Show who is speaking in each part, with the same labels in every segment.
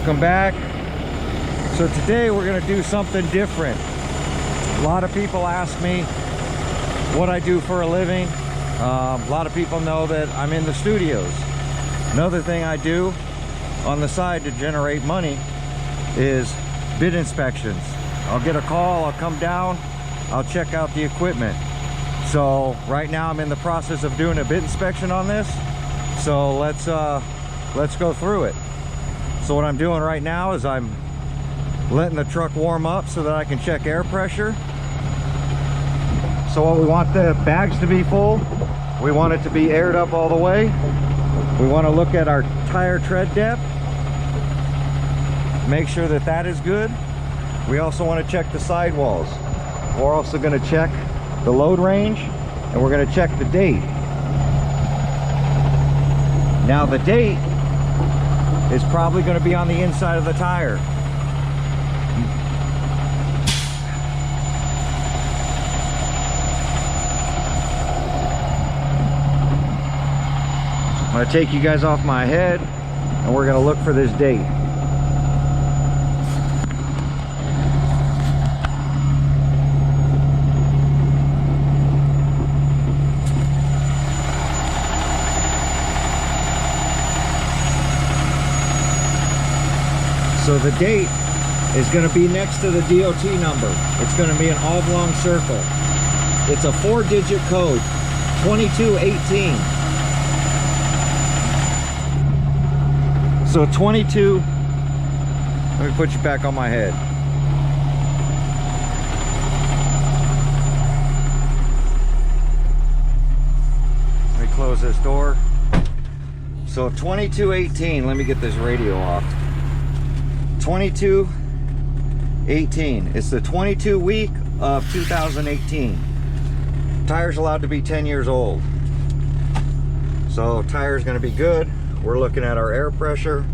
Speaker 1: Welcome back. So today we're going to do something different. A lot of people ask me what I do for a living. A lot of people know that I'm in the studios. Another thing I do on the side to generate money is bid inspections. I'll get a call, I'll come down, I'll check out the equipment. So right now I'm in the process of doing a bid inspection on this. So let's go through it. So what I'm doing right now is I'm letting the truck warm up so that I can check air pressure. So what we want the bags to be full. We want it to be aired up all the way. We want to look at our tire tread depth. Make sure that that is good. We also want to check the sidewalls. We're also going to check the load range, and we're going to check the date. Now the date is probably going to be on the inside of the tire. I'm going to take you guys off my head and we're going to look for this date. So the date is going to be next to the DOT number. It's going to be an oblong circle. It's a 4-digit code, 2218. So 22, let me put you back on my head. Let me close this door. So 2218, let me get this radio off. 2218. It's the 22 week of 2018. Tire's allowed to be 10 years old. So tire's going to be good. We're looking at our air pressure.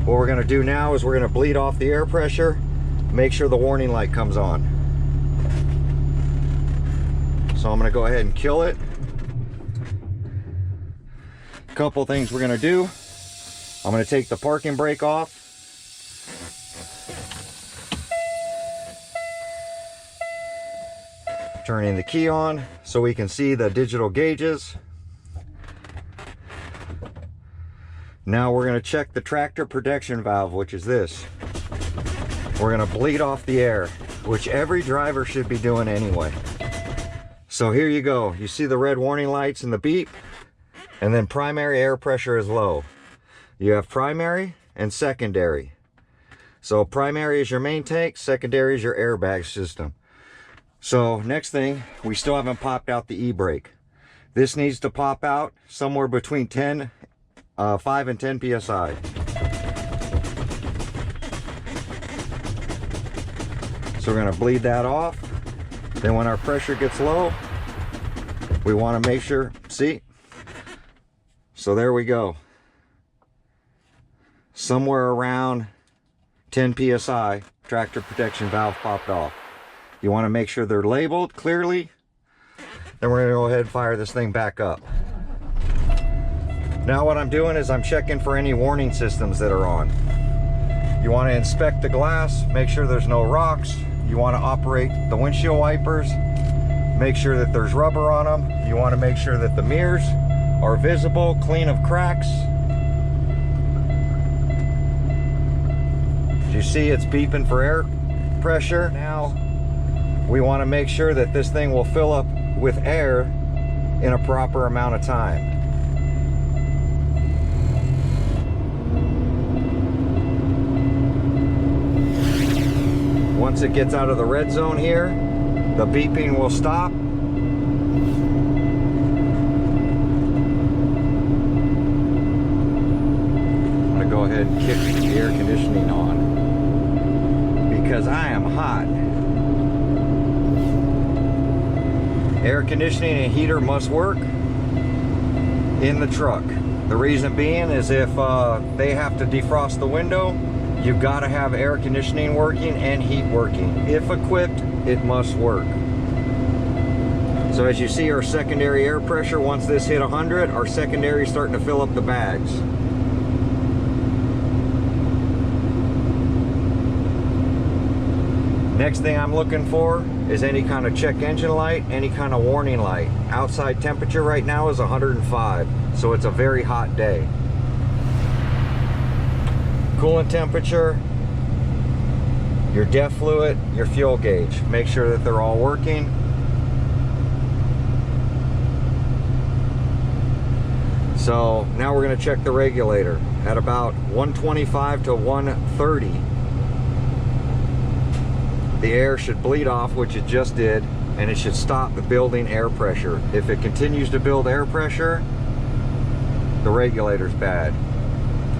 Speaker 1: What we're going to do now is we're going to bleed off the air pressure, make sure the warning light comes on. So I'm going to go ahead and kill it. A couple things we're going to do. I'm going to take the parking brake off. Turning the key on so we can see the digital gauges. Now we're going to check the tractor protection valve, which is this. We're going to bleed off the air, which every driver should be doing anyway. So here you go. You see the red warning lights and the beep, and then primary air pressure is low. You have primary and secondary. So primary is your main tank, secondary is your airbag system. So next thing, we still haven't popped out the e-brake. This needs to pop out somewhere between 5 and 10 psi. So we're going to bleed that off. Then when our pressure gets low, we want to make sure, see? So there we go. Somewhere around 10 psi, tractor protection valve popped off. You want to make sure they're labeled clearly. Then we're going to go ahead and fire this thing back up. Now what I'm doing is I'm checking for any warning systems that are on. You want to inspect the glass, make sure there's no rocks. You want to operate the windshield wipers, make sure that there's rubber on them. You want to make sure that the mirrors are visible, clean of cracks. As you see, it's beeping for air pressure. Now we want to make sure that this thing will fill up with air in a proper amount of time. Once it gets out of the red zone here, the beeping will stop. I'm going to go ahead and kick the air conditioning on because I am hot. Air conditioning and heater must work in the truck. The reason being is if they have to defrost the window, you've got to have air conditioning working and heat working. If equipped, it must work. So as you see, our secondary air pressure, once this hit 100, our secondary is starting to fill up the bags. Next thing I'm looking for is any kind of check engine light, any kind of warning light. Outside temperature right now is 105, so it's a very hot day. Coolant temperature, your DEF fluid, your fuel gauge. Make sure that they're all working. So now we're going to check the regulator at about 125 to 130. The air should bleed off, which it just did, and it should stop the building air pressure. If it continues to build air pressure, the regulator's bad.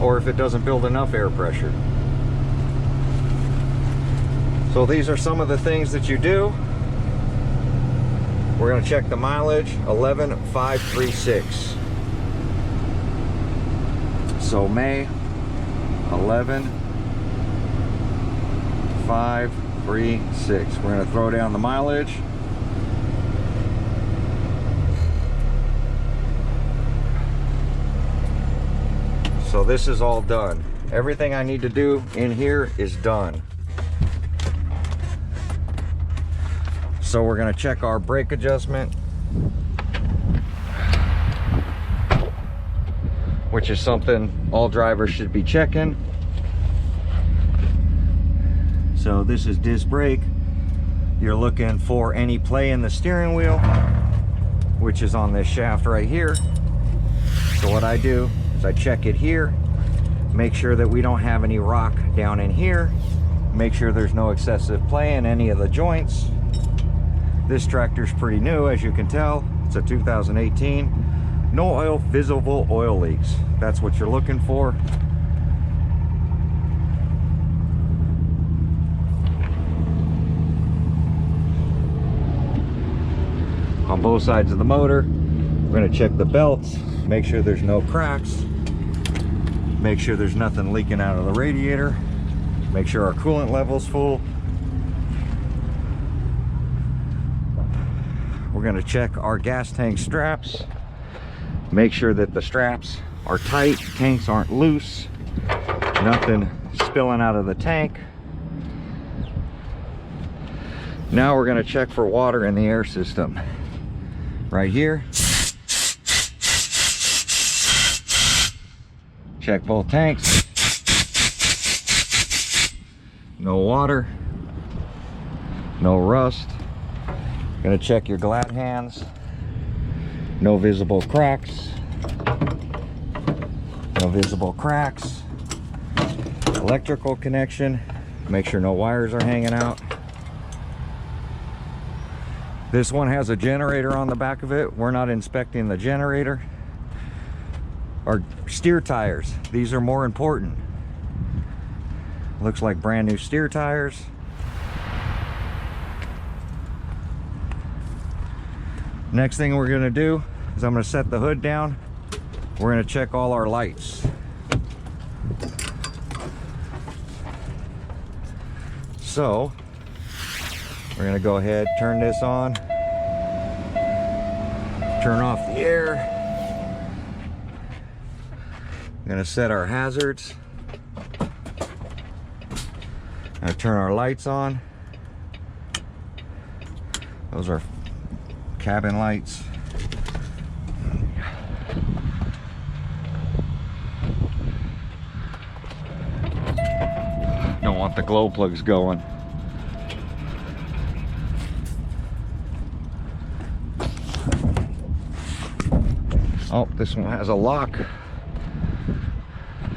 Speaker 1: Or if it doesn't build enough air pressure. So these are some of the things that you do. We're going to check the mileage, 11,536. So May 11,536. We're going to throw down the mileage. So this is all done. Everything I need to do in here is done. So we're going to check our brake adjustment, which is something all drivers should be checking. So this is disc brake. You're looking for any play in the steering wheel, which is on this shaft right here. So what I do is I check it here, make sure that we don't have any rock down in here, make sure there's no excessive play in any of the joints. This tractor's pretty new, as you can tell. It's a 2018. No oil, visible oil leaks. That's what you're looking for. On both sides of the motor, we're going to check the belts, make sure there's no cracks, make sure there's nothing leaking out of the radiator, make sure our coolant level's full. We're going to check our gas tank straps, make sure that the straps are tight, tanks aren't loose, nothing spilling out of the tank. Now we're going to check for water in the air system. Right here, check both tanks. No water, no rust. Gonna check your glad hands. No visible cracks. No visible cracks. Electrical connection. Make sure no wires are hanging out. This one has a generator on the back of it. We're not inspecting the generator. Our steer tires, these are more important. Looks like brand new steer tires. Next thing we're gonna do is I'm gonna set the hood down. We're gonna check all our lights. So we're gonna go ahead, turn this on, turn off the air. I'm gonna set our hazards. Gonna turn our lights on. Those are cabin lights. Don't want the glow plugs going. Oh, this one has a lock.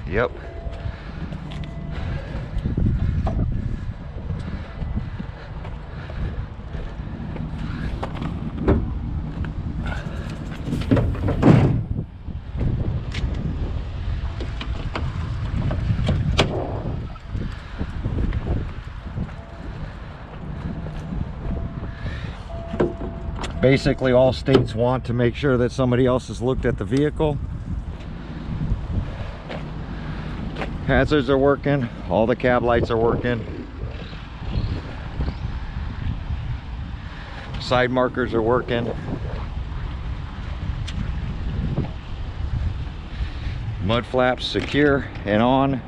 Speaker 1: Yep. Basically, all states want to make sure that somebody else has looked at the vehicle. Hazards are working, all the cab lights are working. Side markers are working. Mud flaps secure and on.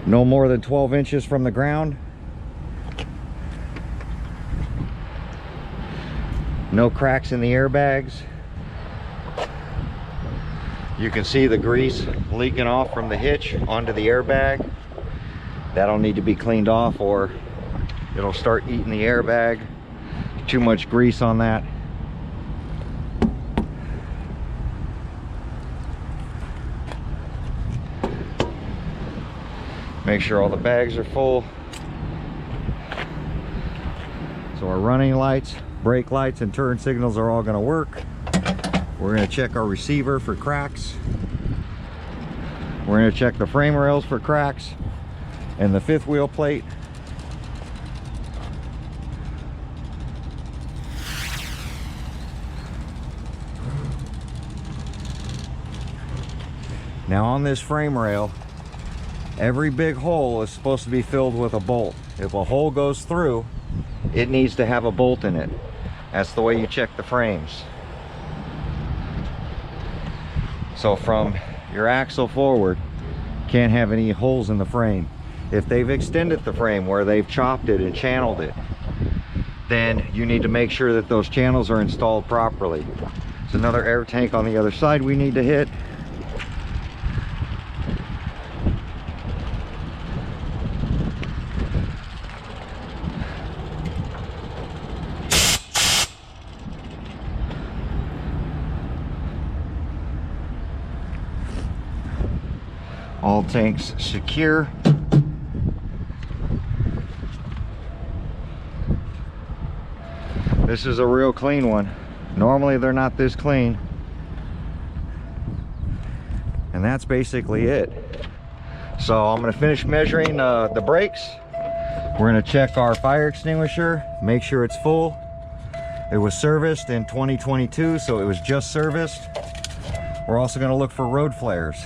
Speaker 1: no more than 12 inches from the ground. No cracks in the airbags. You can see the grease leaking off from the hitch onto the airbag. That'll need to be cleaned off or it'll start eating the airbag. Too much grease on that. Make sure all the bags are full. So our running lights, brake lights, and turn signals are all going to work. We're going to check our receiver for cracks. We're going to check the frame rails for cracks and the fifth wheel plate. Now on this frame rail, every big hole is supposed to be filled with a bolt. If a hole goes through, it needs to have a bolt in it. That's the way you check the frames. So from your axle forward, can't have any holes in the frame. If they've extended the frame where they've chopped it and channeled it, then you need to make sure that those channels are installed properly. There's another air tank on the other side we need to hit. All tanks secure. This is a real clean one. Normally they're not this clean. And that's basically it. So I'm going to finish measuring the brakes. We're going to check our fire extinguisher, make sure it's full. It was serviced in 2022, so it was just serviced. We're also going to look for road flares.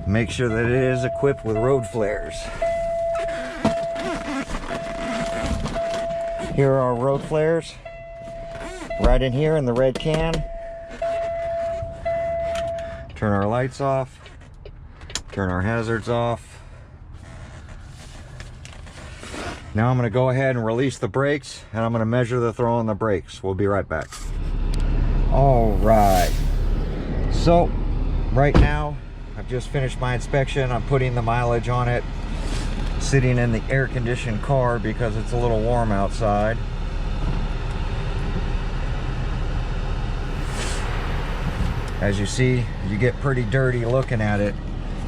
Speaker 1: Make sure that it is equipped with road flares. Here are our road flares, right in here in the red can. Turn our lights off, turn our hazards off. Now I'm going to go ahead and release the brakes, and I'm going to measure the throw on the brakes. We'll be right back. All right, so right now I've just finished my inspection. I'm putting the mileage on it, sitting in the air-conditioned car because it's a little warm outside. As you see, you get pretty dirty looking at it.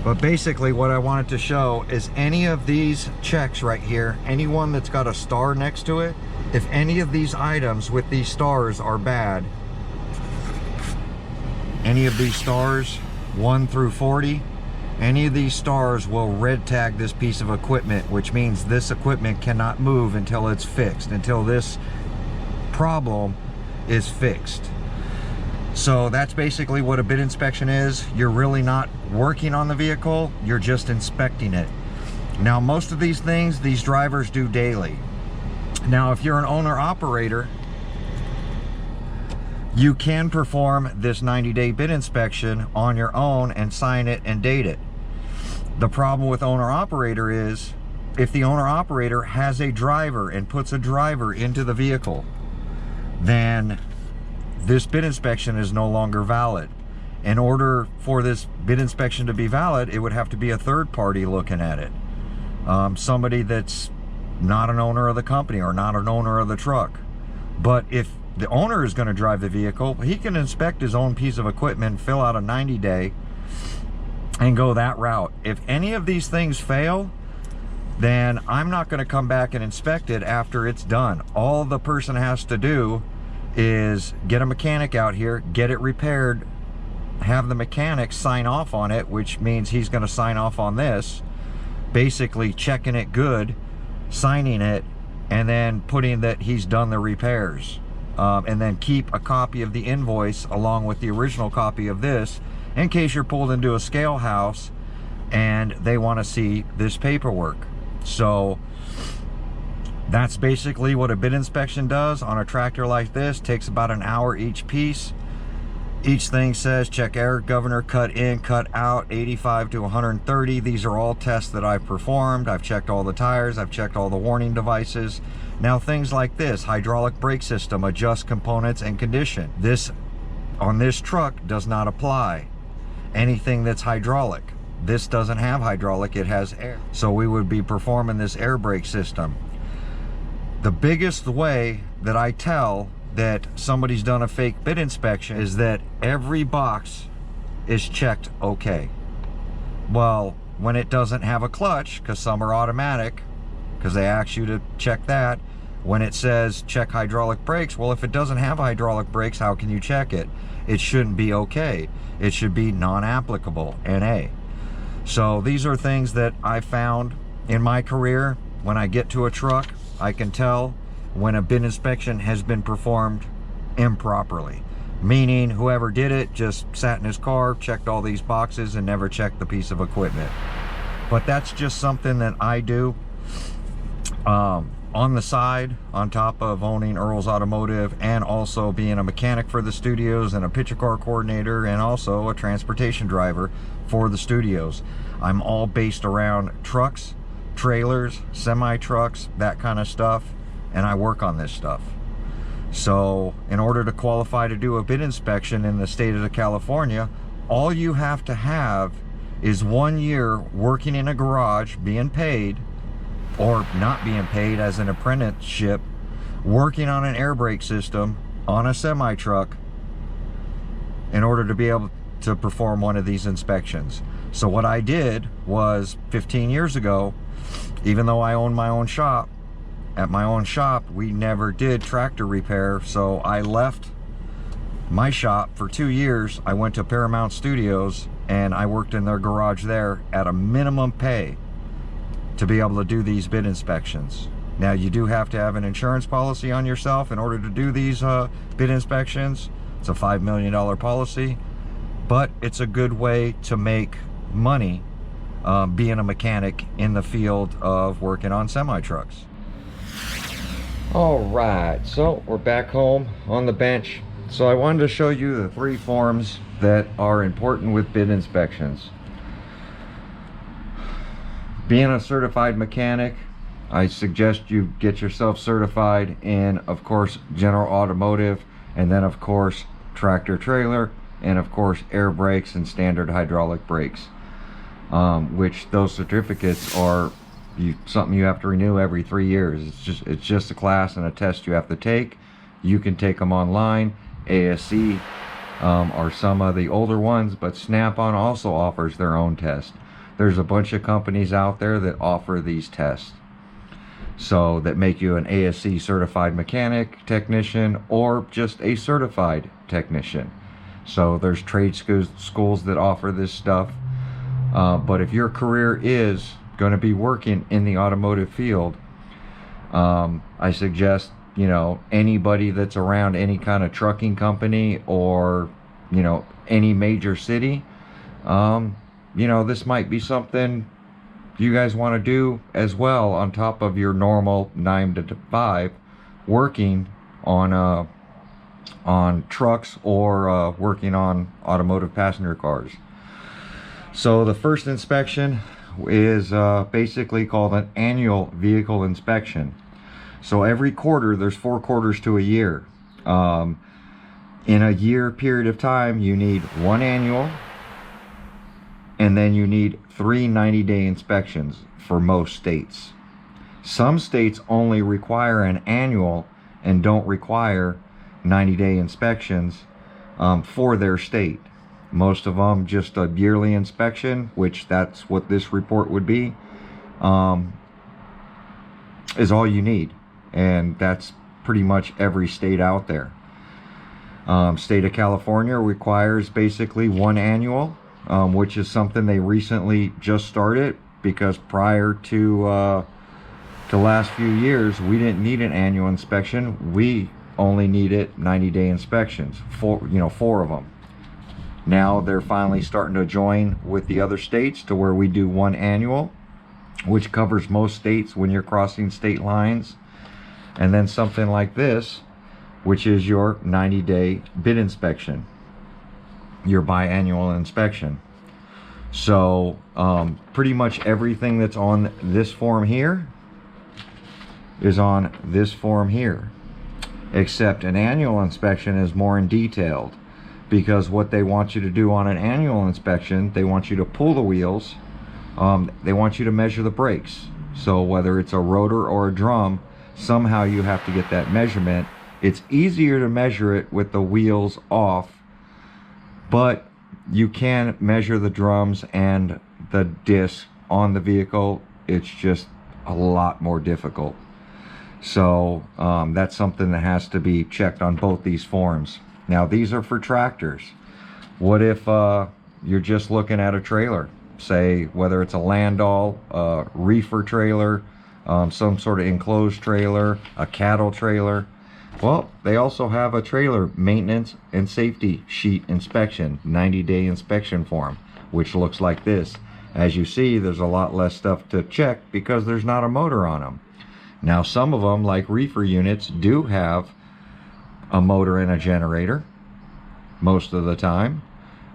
Speaker 1: But basically what I wanted to show is any of these checks right here, anyone that's got a star next to it, if any of these items with these stars are bad, any of these stars 1 through 40, any of these stars will red tag this piece of equipment, which means this equipment cannot move until it's fixed, until this problem is fixed. So that's basically what a bid inspection is. You're really not working on the vehicle, you're just inspecting it. Now most of these things, these drivers do daily. Now if you're an owner operator, you can perform this 90-day bid inspection on your own and sign it and date it. The problem with owner-operator is if the owner-operator has a driver and puts a driver into the vehicle, then this bid inspection is no longer valid. In order for this bid inspection to be valid, it would have to be a third party looking at it. Somebody that's not an owner of the company or not an owner of the truck. But if the owner is going to drive the vehicle, he can inspect his own piece of equipment, fill out a 90-day, and go that route. If any of these things fail, then I'm not going to come back and inspect it after it's done. All the person has to do is get a mechanic out here, get it repaired, have the mechanic sign off on it, which means he's going to sign off on this, basically checking it good, signing it, and then putting that he's done the repairs. And then keep a copy of the invoice along with the original copy of this in case you're pulled into a scale house and they want to see this paperwork. So that's basically what a bid inspection does on a tractor like this. Takes about an hour each piece. Each thing says check air governor, cut in, cut out, 85 to 130. These are all tests that I've performed. I've checked all the tires, I've checked all the warning devices. Now things like this, hydraulic brake system, adjust components and condition. This on this truck does not apply. Anything that's hydraulic. This doesn't have hydraulic, it has air. So we would be performing this air brake system. The biggest way that I tell that somebody's done a fake bid inspection is that every box is checked okay. Well, when it doesn't have a clutch, because some are automatic, because they ask you to check that, when it says check hydraulic brakes, well, if it doesn't have hydraulic brakes, how can you check it? It shouldn't be okay. It should be non-applicable, NA. So these are things that I found in my career. When I get to a truck, I can tell when a bid inspection has been performed improperly. Meaning whoever did it just sat in his car, checked all these boxes, and never checked the piece of equipment. But that's just something that I do on the side, on top of owning Earl's Automotive and also being a mechanic for the studios and a picture car coordinator and also a transportation driver for the studios. I'm all based around trucks, trailers, semi-trucks, that kind of stuff, and I work on this stuff. So in order to qualify to do a bid inspection in the state of California, all you have to have is 1 year working in a garage, being paid, or not being paid as an apprenticeship, working on an air brake system on a semi-truck in order to be able to perform one of these inspections. So what I did was 15 years ago, even though I owned my own shop, at my own shop, we never did tractor repair. So I left my shop for 2 years. I went to Paramount Studios and I worked in their garage there at a minimum pay to be able to do these bid inspections. Now you do have to have an insurance policy on yourself in order to do these bid inspections. It's a $5 million policy, but it's a good way to make money being a mechanic in the field of working on semi-trucks. All right, so we're back home on the bench. So I wanted to show you the 3 forms that are important with bid inspections. Being a certified mechanic, I suggest you get yourself certified in, of course, general automotive, and then of course tractor trailer, and of course air brakes and standard hydraulic brakes, which those certificates are something you have to renew every 3 years. It's just a class and a test you have to take. You can take them online. ASC are some of the older ones, but Snap-on also offers their own test. There's a bunch of companies out there that offer these tests, so that make you an ASC certified mechanic technician or just a certified technician. So there's trade schools that offer this stuff, but if your career is going to be working in the automotive field, I suggest, you know, anybody that's around any kind of trucking company or, you know, any major city, you know, this might be something you guys want to do as well on top of your normal 9 to 5 working on trucks or working on automotive passenger cars. So the first inspection is basically called an annual vehicle inspection. So every quarter, there's 4 quarters to a year. In a year period of time, you need 1 annual, and then you need 3 90-day inspections for most states. Some states only require an annual and don't require 90-day inspections for their state. Most of them just a yearly inspection, which that's what this report would be, is all you need. And that's pretty much every state out there. State of California requires basically 1 annual, which is something they recently just started, because prior to the last few years, we didn't need an annual inspection. We only needed 90-day inspections, 4 of them. Now they're finally starting to join with the other states to where we do 1 annual, which covers most states when you're crossing state lines. And then something like this, which is your 90-day bid inspection. your biannual inspection. So pretty much everything that's on this form here is on this form here, except an annual inspection is more in detailed, because what they want you to do on an annual inspection, they want you to pull the wheels, they want you to measure the brakes. So whether it's a rotor or a drum, somehow you have to get that measurement. It's easier to measure it with the wheels off, but you can measure the drums and the disc on the vehicle. It's just a lot more difficult. So that's something that has to be checked on both these forms. Now these are for tractors. What if you're just looking at a trailer, say whether it's a landau, a reefer trailer, some sort of enclosed trailer, a cattle trailer? Well, they also have a trailer maintenance and safety sheet inspection, 90-day inspection form, which looks like this. As you see, there's a lot less stuff to check because there's not a motor on them. Now some of them, like reefer units, do have a motor and a generator most of the time,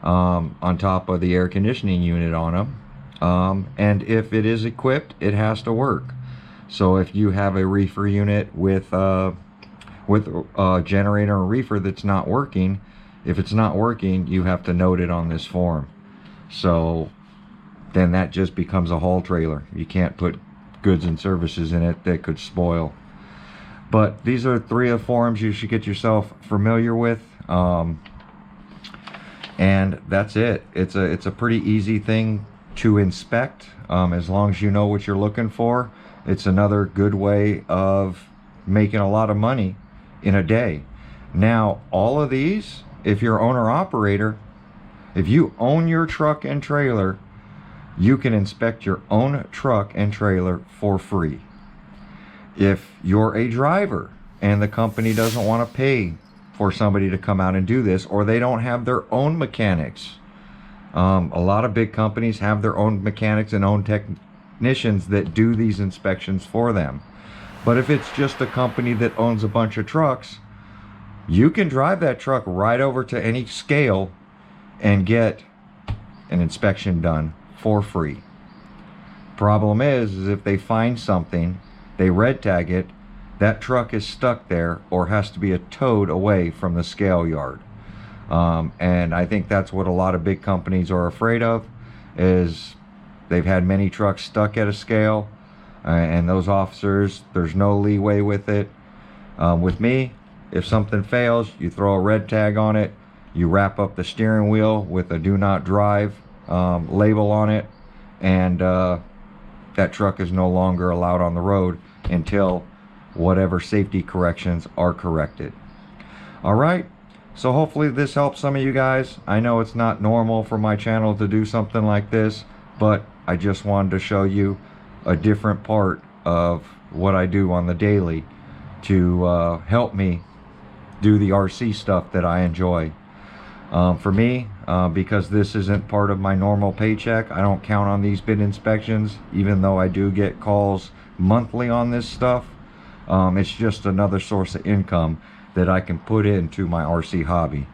Speaker 1: on top of the air conditioning unit on them, and if it is equipped, it has to work. So if you have a reefer unit with a generator and reefer that's not working, if it's not working, you have to note it on this form. So then that just becomes a haul trailer. You can't put goods and services in it that could spoil. But these are 3 of the forms you should get yourself familiar with, and that's it. It's a pretty easy thing to inspect, as long as you know what you're looking for. It's another good way of making a lot of money in a day. Now all of these, if you're owner operator, if you own your truck and trailer, you can inspect your own truck and trailer for free. If you're a driver and the company doesn't want to pay for somebody to come out and do this, or they don't have their own mechanics, a lot of big companies have their own mechanics and own technicians that do these inspections for them. But if it's just a company that owns a bunch of trucks, you can drive that truck right over to any scale and get an inspection done for free. Problem is if they find something, they red tag it, that truck is stuck there or has to be towed away from the scale yard. And I think that's what a lot of big companies are afraid of, is they've had many trucks stuck at a scale, and those officers, there's no leeway with it. With me, if something fails, you throw a red tag on it, you wrap up the steering wheel with a do not drive label on it, and that truck is no longer allowed on the road until whatever safety corrections are corrected. All right, so hopefully this helps some of you guys. I know it's not normal for my channel to do something like this, but I just wanted to show you a different part of what I do on the daily to help me do the RC stuff that I enjoy. For me, because this isn't part of my normal paycheck, I don't count on these bid inspections, even though I do get calls monthly on this stuff. It's just another source of income that I can put into my RC hobby.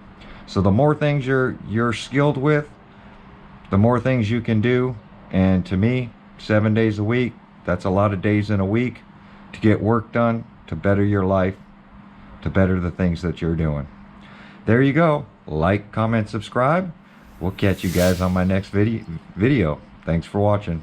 Speaker 1: So the more things you're skilled with, the more things you can do. And to me, 7 days a week, that's a lot of days in a week to get work done, to better your life, to better the things that you're doing. There you go. Like, comment, subscribe. We'll catch you guys on my next video. Thanks for watching.